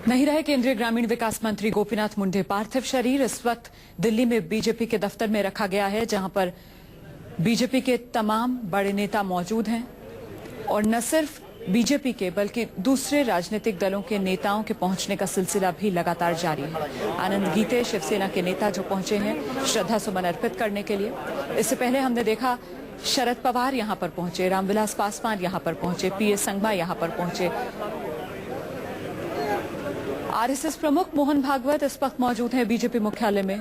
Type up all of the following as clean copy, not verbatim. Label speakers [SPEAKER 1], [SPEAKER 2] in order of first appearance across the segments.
[SPEAKER 1] नहीं रहे केंद्रीय ग्रामीण विकास मंत्री गोपीनाथ मुंडे। पार्थिव शरीर इस वक्त दिल्ली में बीजेपी के दफ्तर में रखा गया है, जहां पर बीजेपी के तमाम बड़े नेता मौजूद हैं और न सिर्फ बीजेपी के बल्कि दूसरे राजनीतिक दलों के नेताओं के पहुंचने का सिलसिला भी लगातार जारी है। आनंद गीते शिवसेना के नेता जो पहुंचे हैं श्रद्धा सुमन अर्पित करने के लिए। इससे पहले हमने देखा शरद पवार यहां पर पहुंचे, रामविलास पासवान यहां पर पहुंचे, पीएस संगमा यहां पर पहुंचे। आरएसएस प्रमुख मोहन भागवत इस वक्त मौजूद हैं बीजेपी मुख्यालय में।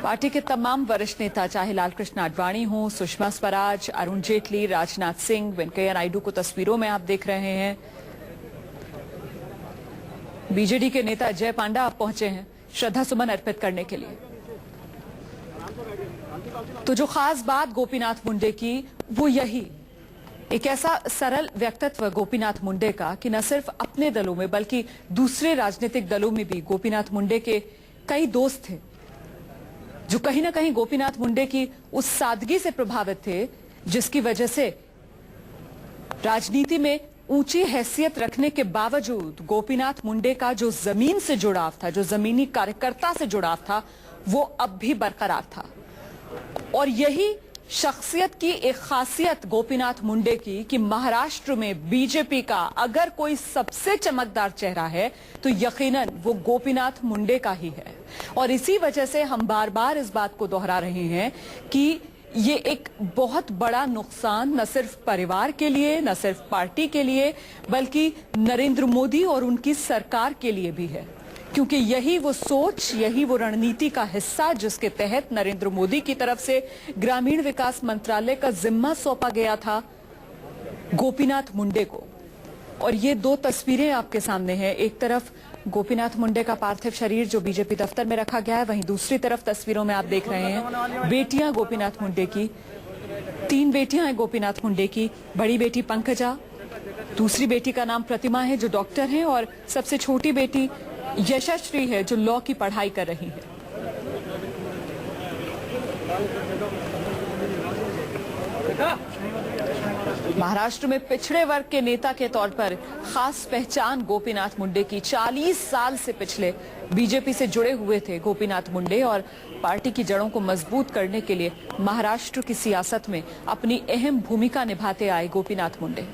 [SPEAKER 1] पार्टी के तमाम वरिष्ठ नेता, चाहे लालकृष्ण आडवाणी हो, सुषमा स्वराज, अरुण जेटली, राजनाथ सिंह, वेंकैया नायडू को तस्वीरों में आप देख रहे हैं। बीजेडी के नेता जय पांडा आप पहुंचे हैं श्रद्धा सुमन अर्पित करने के लिए। तो जो खास बात गोपीनाथ मुंडे की वो यही, एक ऐसा सरल व्यक्तित्व गोपीनाथ मुंडे का कि न सिर्फ अपने दलों में बल्कि दूसरे राजनीतिक दलों में भी गोपीनाथ मुंडे के कई दोस्त थे जो कहीं ना कहीं गोपीनाथ मुंडे की उस सादगी से प्रभावित थे जिसकी वजह से राजनीति में ऊंची हैसियत रखने के बावजूद गोपीनाथ मुंडे का जो जमीन से जुड़ाव था, जो जमीनी कार्यकर्ता से जुड़ाव था, वो अब भी बरकरार था। और यही शख्सियत की एक खासियत गोपीनाथ मुंडे की कि महाराष्ट्र में बीजेपी का अगर कोई सबसे चमकदार चेहरा है तो यकीनन वो गोपीनाथ मुंडे का ही है। और इसी वजह से हम बार बार इस बात को दोहरा रहे हैं कि ये एक बहुत बड़ा नुकसान न सिर्फ परिवार के लिए, न सिर्फ पार्टी के लिए, बल्कि नरेंद्र मोदी और उनकी सरकार के लिए भी है, क्योंकि यही वो सोच, यही वो रणनीति का हिस्सा जिसके तहत नरेंद्र मोदी की तरफ से ग्रामीण विकास मंत्रालय का जिम्मा सौंपा गया था गोपीनाथ मुंडे को। और ये दो तस्वीरें आपके सामने हैं। एक तरफ गोपीनाथ मुंडे का पार्थिव शरीर जो बीजेपी दफ्तर में रखा गया है, वहीं दूसरी तरफ तस्वीरों में आप देख रहे हैं बेटियां गोपीनाथ मुंडे की। 3 बेटियां हैं गोपीनाथ मुंडे की। बड़ी बेटी पंकजा, दूसरी बेटी का नाम प्रतिमा है जो डॉक्टर है, और सबसे छोटी बेटी यशस्वी है जो लॉ की पढ़ाई कर रही है। महाराष्ट्र में पिछड़े वर्ग के नेता के तौर पर खास पहचान गोपीनाथ मुंडे की। 40 साल से पिछले बीजेपी से जुड़े हुए थे गोपीनाथ मुंडे और पार्टी की जड़ों को मजबूत करने के लिए महाराष्ट्र की सियासत में अपनी अहम भूमिका निभाते आए गोपीनाथ मुंडे।